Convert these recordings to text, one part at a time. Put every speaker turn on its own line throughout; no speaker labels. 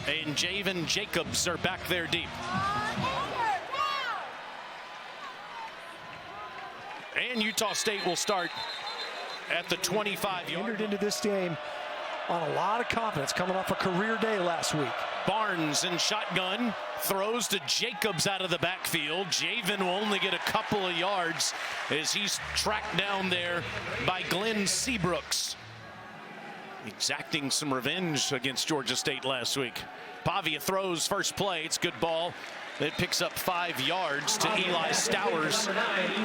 And Javen Jacobs are back there deep. And Utah State will start at the 25-yard.
Entered into this game on a lot of confidence, coming off a career day last week.
Barnes in shotgun, throws to Jacobs out of the backfield. Javen will only get a couple of yards as he's tracked down there by Glenn Seabrooks, exacting some revenge against Georgia State last week. Pavia throws first play. It's good ball. It picks up 5 yards to Eli Stowers,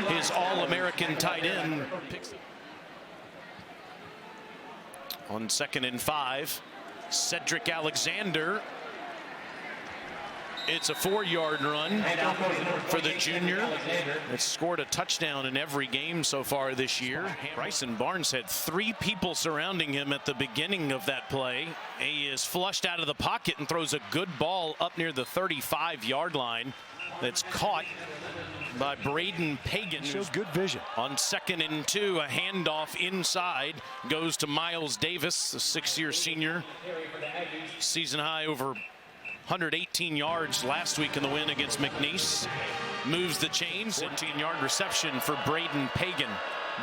his All-American tight end. On 2nd and 5, Cedric Alexander. It's a 4-yard run for the junior. It's scored a touchdown in every game so far this year. Bryson Barnes had 3 people surrounding him at the beginning of that play. He is flushed out of the pocket and throws a good ball up near the 35-yard line. That's caught by Braden Pagan.
Shows good vision.
On 2nd and 2, a handoff inside goes to Miles Davis, a 6-year senior. Season high over 118 yards last week in the win against McNeese. Moves the chains. 14-yard reception for Braden Pagan.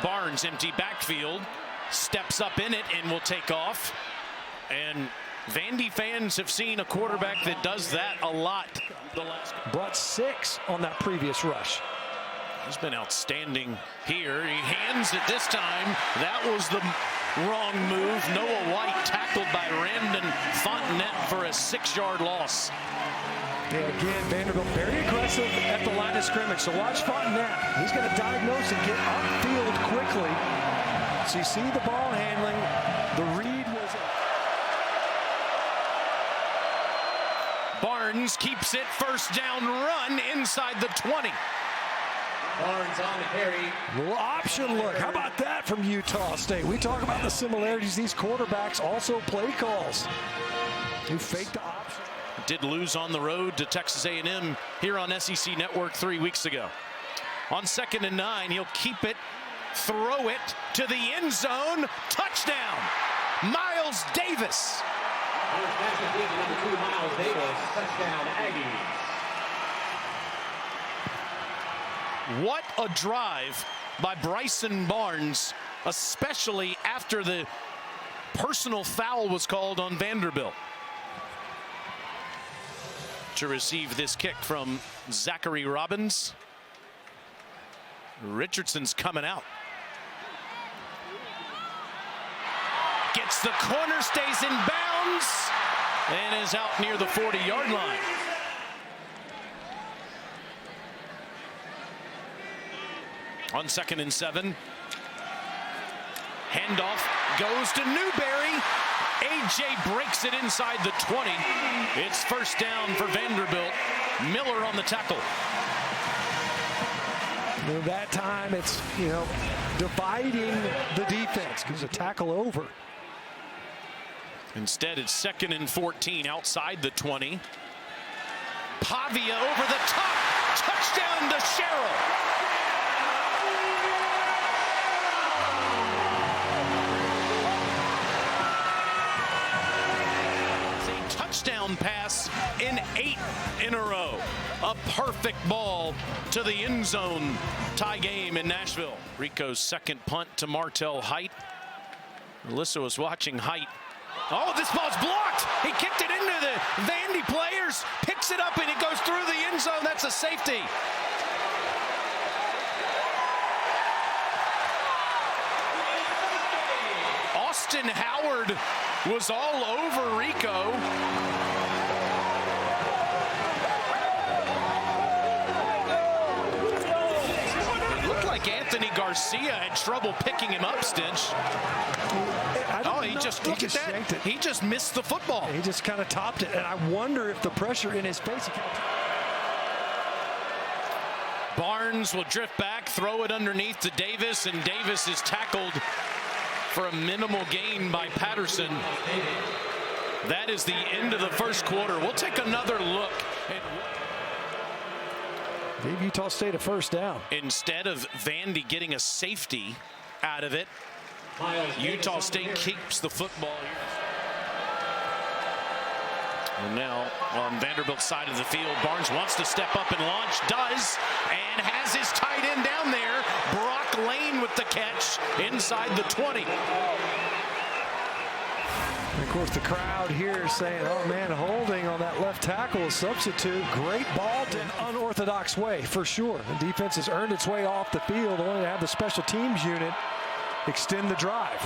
Barnes empty backfield. Steps up in it and will take off. And Vandy fans have seen a quarterback that does that a lot.
Brought 6 on that previous rush.
He's been outstanding here. He hands it this time. That was the wrong move. Noah White tackled by Randon Fontenette for a 6-yard loss.
And again, Vanderbilt very aggressive at the line of scrimmage. So watch Fontenette. He's going to diagnose and get upfield quickly. So you see the ball handling. The read was...
Barnes keeps it, first down run inside the 20.
Barnes on the carry.
Little option look. How about that from Utah State? We talk about the similarities. These quarterbacks also play calls. Who faked the option.
Did lose on the road to Texas A&M here on SEC Network 3 weeks ago. On 2nd and 9, he'll keep it, throw it to the end zone. Touchdown, Miles Davis.
Number 2, Miles Davis. Touchdown, Aggies.
What a drive by Bryson Barnes, especially after the personal foul was called on Vanderbilt. To receive this kick from Zachary Robbins. Richardson's coming out. Gets the corner, stays in bounds, and is out near the 40-yard line. On 2nd and 7, handoff goes to Newberry. AJ breaks it inside the 20. It's first down for Vanderbilt. Miller on the tackle.
That time it's, dividing the defense because a tackle over.
Instead, it's 2nd and 14 outside the 20. Pavia over the top. Touchdown to Sherrill. Touchdown pass in 8 in a row. A perfect ball to the end zone. Tie game in Nashville. Rico's second punt to Martell Height. Alyssa was watching Height. Oh, this ball's blocked. He kicked it into the Vandy players, picks it up, and it goes through the end zone. That's a safety. Austin Howard was all over Rico. It looked like Anthony Garcia had trouble picking him up, Stitch. He just, look at that. He just missed the football.
He just kind of topped it, and I wonder if the pressure in his face.
Barnes will drift back, throw it underneath to Davis, and Davis is tackled for a minimal gain by Patterson. That is the end of the first quarter. We'll take another look.
Gave Utah State a first down.
Instead of Vandy getting a safety out of it, Utah State keeps the football here. And now on Vanderbilt's side of the field, Barnes wants to step up and launch, does, and has his tight end down there. Brock Lane with the catch inside the 20.
And of course, the crowd here saying, oh man, holding on that left tackle substitute. Great ball in an unorthodox way, for sure. The defense has earned its way off the field, only to have the special teams unit extend the drive.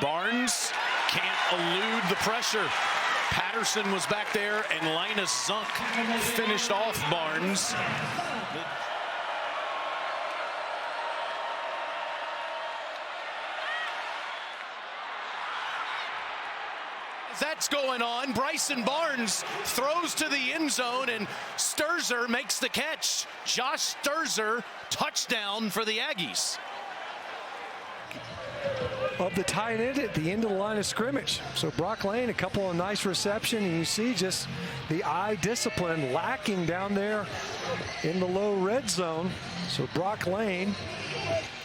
Barnes can't elude the pressure. Patterson was back there, and Linus Zunk finished off Barnes. That's going on. Bryson Barnes throws to the end zone, and Sturzer makes the catch. Josh Sturzer, touchdown for the Aggies.
Of the tight end at the end of the line of scrimmage. So Brock Lane, a couple of nice reception, and you see just the eye discipline lacking down there in the low red zone. So Brock Lane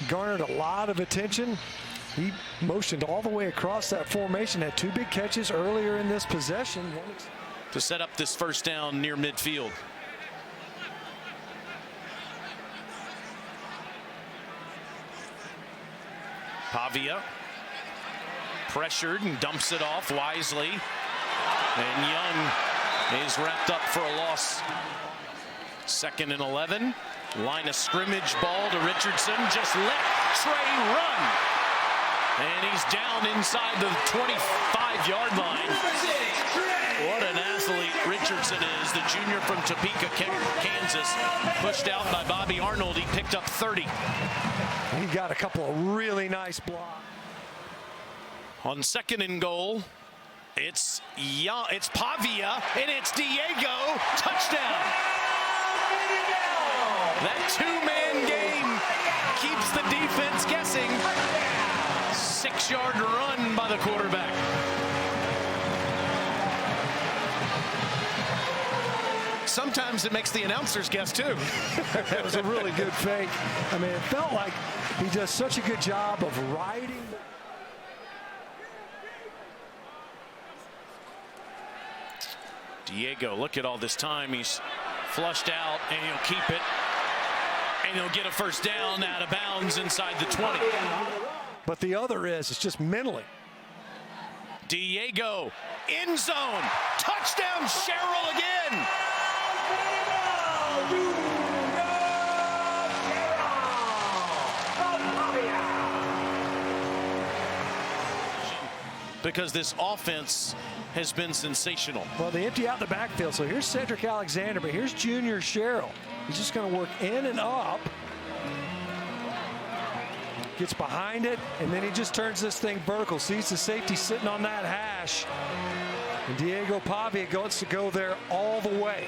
garnered a lot of attention. He motioned all the way across that formation, had two big catches earlier in this possession.
To set up this first down near midfield. Pavia pressured and dumps it off wisely. And Young is wrapped up for a loss. 2nd and 11. Line of scrimmage ball to Richardson. Just let Trey run. And he's down inside the 25-yard line. What an athlete Richardson is, the junior from Topeka, Kansas. Pushed out by Bobby Arnold. He picked up 30.
He got a couple of really nice blocks.
On 2nd and goal, it's Pavia, and it's Diego. Touchdown. That two-man game keeps the defense guessing. 6-yard run by the quarterback. Sometimes it makes the announcers guess too.
That was a really good fake. I mean, it felt like he does such a good job of riding.
Diego, look at all this time. He's flushed out, and he'll keep it. And he'll get a first down out of bounds inside the 20.
But the other is, it's just mentally.
Diego, end zone, touchdown, Sherrill again. Because this offense has been sensational.
Well, they empty out the backfield. So here's Cedric Alexander, but here's Junior Sherrill. He's just going to work in and up. Gets behind it, and then he just turns this thing vertical. Sees the safety sitting on that hash. And Diego Pavia gets to go there all the way.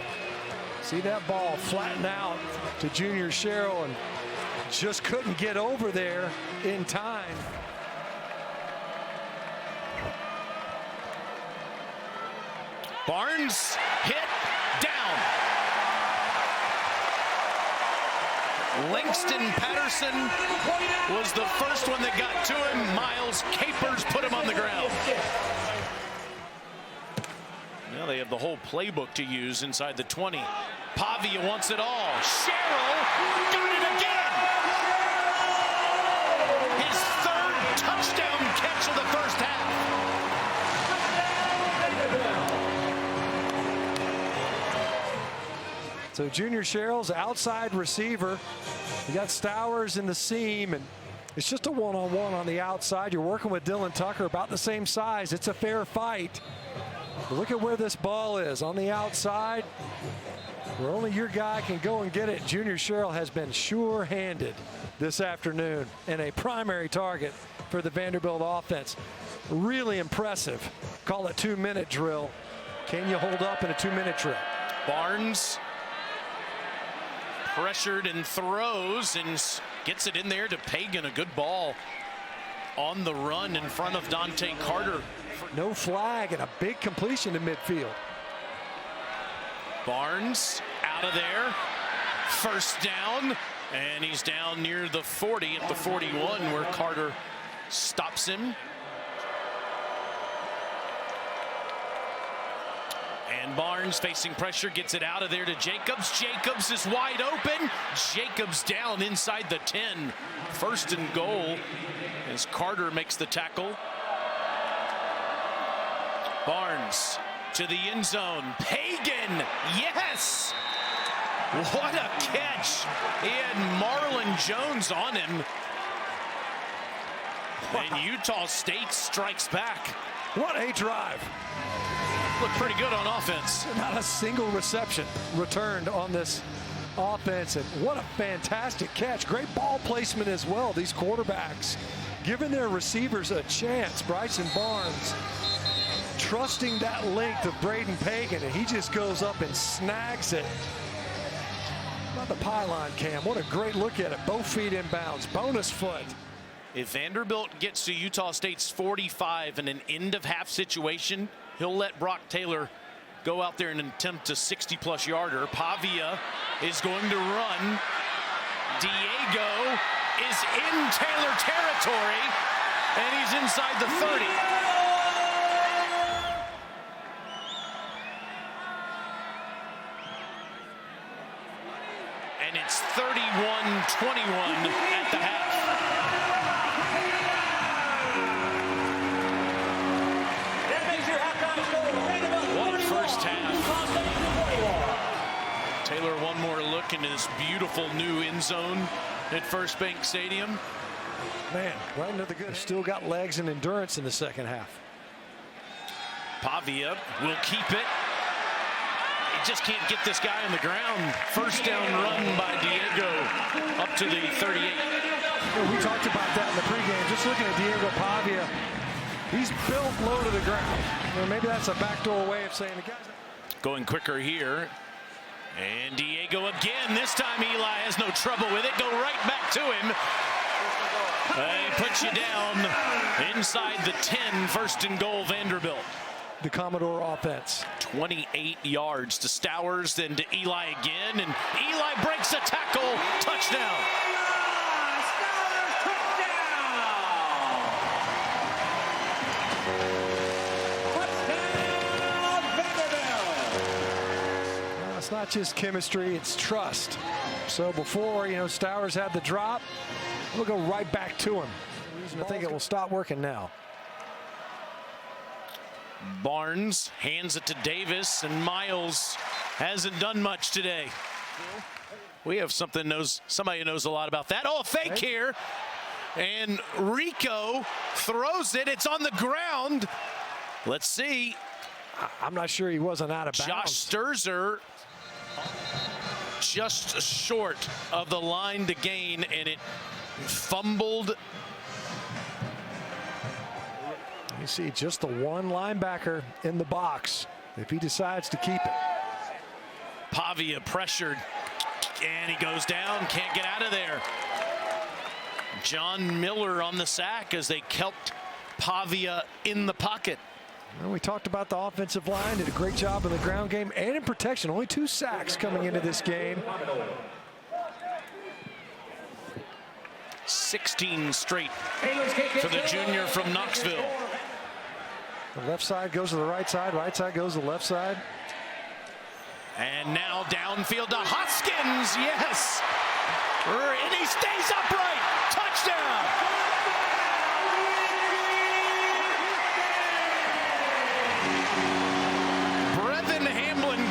See that ball flatten out to Junior Sherrill, and just couldn't get over there in time.
Barnes hit down. Langston Patterson was the first one that got to him. Miles Capers put him on the ground. Now they have the whole playbook to use inside the 20. Pavia wants it all. Sherrill got it again. His 3rd touchdown catch of the first half.
So Junior Sherrill's outside receiver. You got Stowers in the seam, and it's just a one-on-one on the outside. You're working with Dylan Tucker, about the same size. It's a fair fight. But look at where this ball is on the outside, where only your guy can go and get it. Junior Sherrill has been sure-handed this afternoon and a primary target for the Vanderbilt offense. Really impressive. Call it 2-minute drill. Can you hold up in a 2-minute drill?
Barnes pressured and throws and gets it in there to Pagan. A good ball on the run in front of Dante Carter.
No flag and a big completion to midfield.
Barnes out of there. First down, and he's down near the 40 at the 41 where Carter stops him. And Barnes facing pressure, gets it out of there to Jacobs. Jacobs is wide open. Jacobs down inside the 10. First and goal as Carter makes the tackle. Barnes to the end zone. Pagan, yes! What a catch. He had Marlon Jones on him. And Utah State strikes back.
What a drive.
Looked pretty good on offense.
Not a single reception returned on this offense. And what a fantastic catch. Great ball placement as well. These quarterbacks giving their receivers a chance. Bryson Barnes trusting that length of Braden Pagan, and he just goes up and snags it. Not the pylon cam. What a great look at it. Both feet inbounds. Bonus foot.
If Vanderbilt gets to Utah State's 45 in an end of half situation, he'll let Brock Taylor go out there and attempt a 60-plus yarder. Pavia is going to run. Diego is in Taylor territory, and he's inside the 30. And it's 31-21 at the half. What a first half. Taylor, one more look in his beautiful new end zone at First Bank Stadium.
Man, right into the good. Still got legs and endurance in the second half.
Pavia will keep it. He just can't get this guy on the ground. First down run by Diego up to the 38.
Well, we talked about that in the pregame. Just looking at Diego Pavia, he's built low to the ground. Maybe that's a backdoor way of saying the guy's
going quicker here. And Diego again. This time Eli has no trouble with it. Go right back to him. He puts you down inside the 10. First and goal, Vanderbilt.
The Commodore offense.
28 yards to Stowers, then to Eli again. And Eli breaks a tackle. Touchdown.
It's not just chemistry, it's trust. So before, Stowers had the drop, we'll go right back to him. I think it will stop working now.
Barnes hands it to Davis, and Miles hasn't done much today. We have somebody who knows a lot about that. Oh, a fake here. And Rico throws it. It's on the ground. Let's see.
I'm not sure he wasn't out of bounds.
Josh Sturzer just short of the line to gain, and it fumbled.
You see just the one linebacker in the box if he decides to keep it.
Pavia pressured, and he goes down, can't get out of there. John Miller on the sack as they kept Pavia in the pocket.
Well, we talked about the offensive line, did a great job in the ground game and in protection. Only 2 sacks coming into this game.
16 straight for the junior from Knoxville.
The left side goes to the right side goes to the left side.
And now downfield to Hoskins, yes! And he stays upright, touchdown!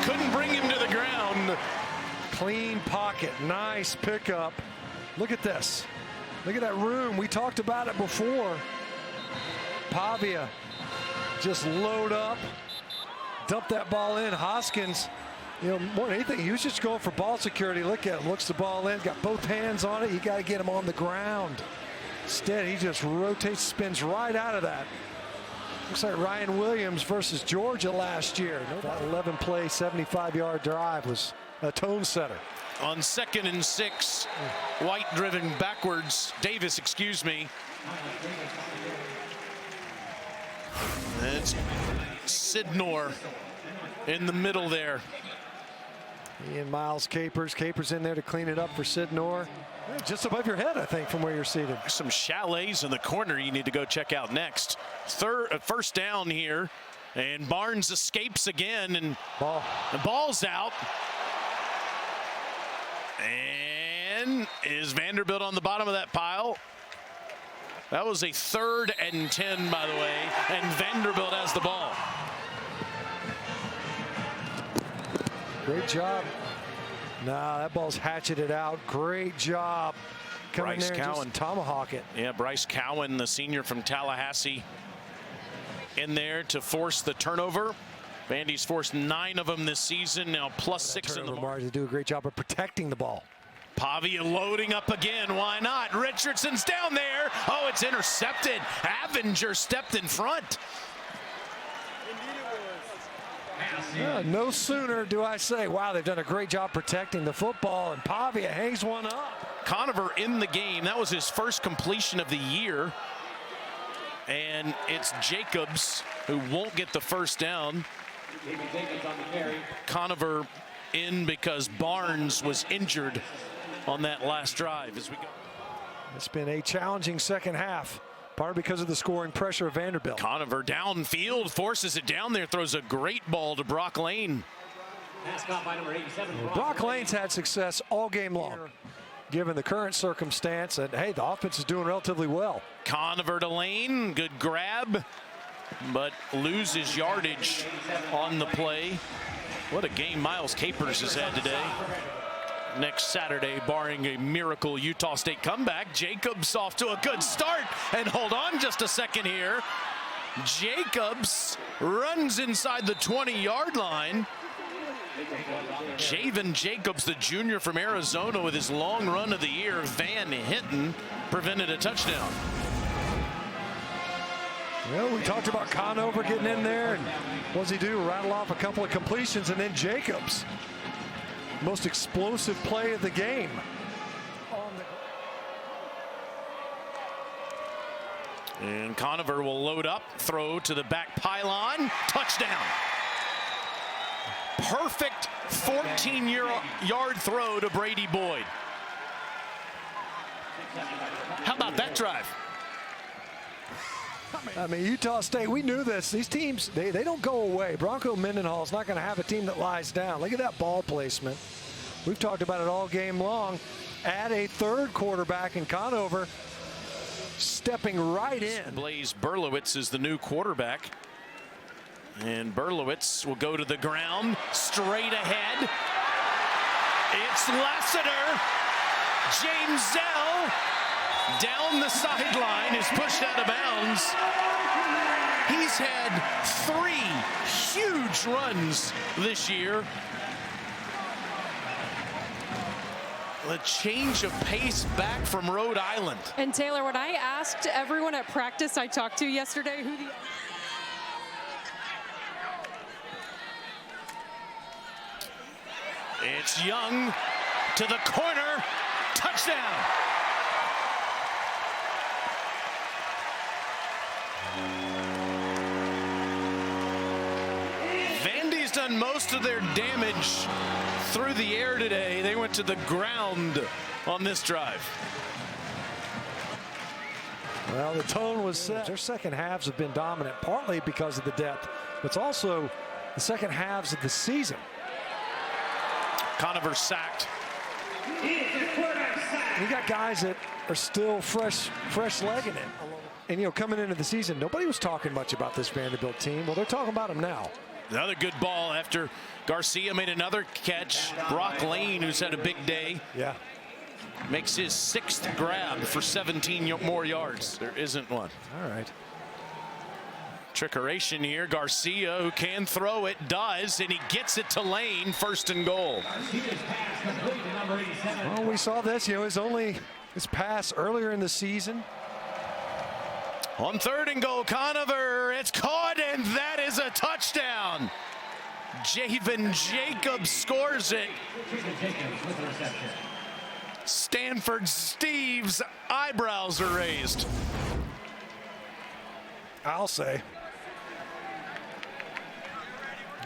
Couldn't bring him to the ground.
Clean pocket, nice pickup. Look at this. Look at that room. We talked about it before. Pavia just load up, dump that ball in. Hoskins, more than anything, he was just going for ball security. Look at him, looks the ball in, got both hands on it. You got to get him on the ground. Instead, he just rotates, spins right out of that. Looks like Ryan Williams versus Georgia last year. That 11-play, 75-yard drive was a tone setter.
On 2nd and 6, White driven backwards. Davis, excuse me. It's Sidnor in the middle there.
He and Miles Capers. Capers in there to clean it up for Sidnor. Just above your head, I think, from where you're seated.
Some chalets in the corner you need to go check out next. First down here And Barnes escapes again, and
Ball.
the ball's out. And is Vanderbilt on the bottom of that pile? That was a 3rd and 10, by the way, and Vanderbilt has the ball.
Great job. Nah, that ball's hatcheted out. Great job. Coming
Bryce
there and
Cowan.
just tomahawk it.
Yeah, Bryce Cowan, the senior from Tallahassee, in there to force the turnover. Vandy's forced 9 of them this season, now +6 in the mark.
To do a great job of protecting the ball.
Pavia loading up again. Why not? Richardson's down there. Oh, it's intercepted. Avenger stepped in front.
Yeah, no sooner do I say, wow, they've done a great job protecting the football, and Pavia hangs one up.
Conover in the game. That was his first completion of the year. And it's Jacobs who won't get the first down. Conover in because Barnes was injured on that last drive as we go.
It's been a challenging second half, partly because of the scoring pressure of Vanderbilt.
Conover downfield, forces it down there, throws a great ball to Brock Lane.
Brock Lane's had success all game long, given the current circumstance, and hey, the offense is doing relatively well.
Conover to Lane, good grab, but loses yardage on the play. What a game Miles Capers has had today. Next Saturday, barring a miracle Utah State comeback, Jacobs off to a good start. And hold on just a second here. Jacobs runs inside the 20-yard line. Javen Jacobs, the junior from Arizona, with his long run of the year. Van Hinton prevented a touchdown.
Well, we talked about Conover getting in there, and what does he do? Rattle off a couple of completions, and then Jacobs. Most explosive play of the game.
And Conover will load up, throw to the back pylon, touchdown. Perfect 14-yard throw to Brady Boyd. How about that drive?
I mean, Utah State, we knew this. These teams, they don't go away. Bronco Mendenhall is not going to have a team that lies down. Look at that ball placement. We've talked about it all game long. Add a 3rd quarterback in Conover, stepping right in.
Blaze Berlowitz is the new quarterback. And Berlowitz will go to the ground, straight ahead. It's Lassiter. James Zell down the sideline, is pushed out of bounds. He's had 3 huge runs this year. A change of pace back from Rhode Island.
And Taylor, when I asked everyone at practice I talked to yesterday who the
It's Young to the corner, touchdown. Vandy's done most of their damage through the air today. They went to the ground on this drive.
Well, the tone was set. Their second halves have been dominant, partly because of the depth, but it's also the second halves of the season.
Conover sacked.
We got guys that are still fresh legging it. And, you know, coming into the season, nobody was talking much about this Vanderbilt team. Well, they're talking about them now.
Another good ball after Garcia made another catch. Brock Lane, who's had a big day, makes his 6th grab for 17 more yards. There isn't one.
All right.
Trickeration here. Garcia, who can throw it, does, and he gets it to Lane, 1st and goal.
Well, we saw this, you know, his pass earlier in the season.
On 3rd and goal, Conover, it's caught, and that is a touchdown. Javen Jacobs scores it. Stanford Steve's eyebrows are raised.
I'll say.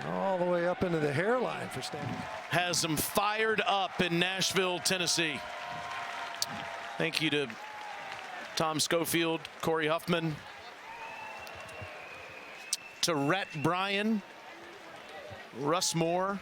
All the way up into the hairline for Stanford.
Has them fired up in Nashville, Tennessee. Thank you to Tom Schofield, Corey Huffman. to Rhett Bryan, Russ Moore,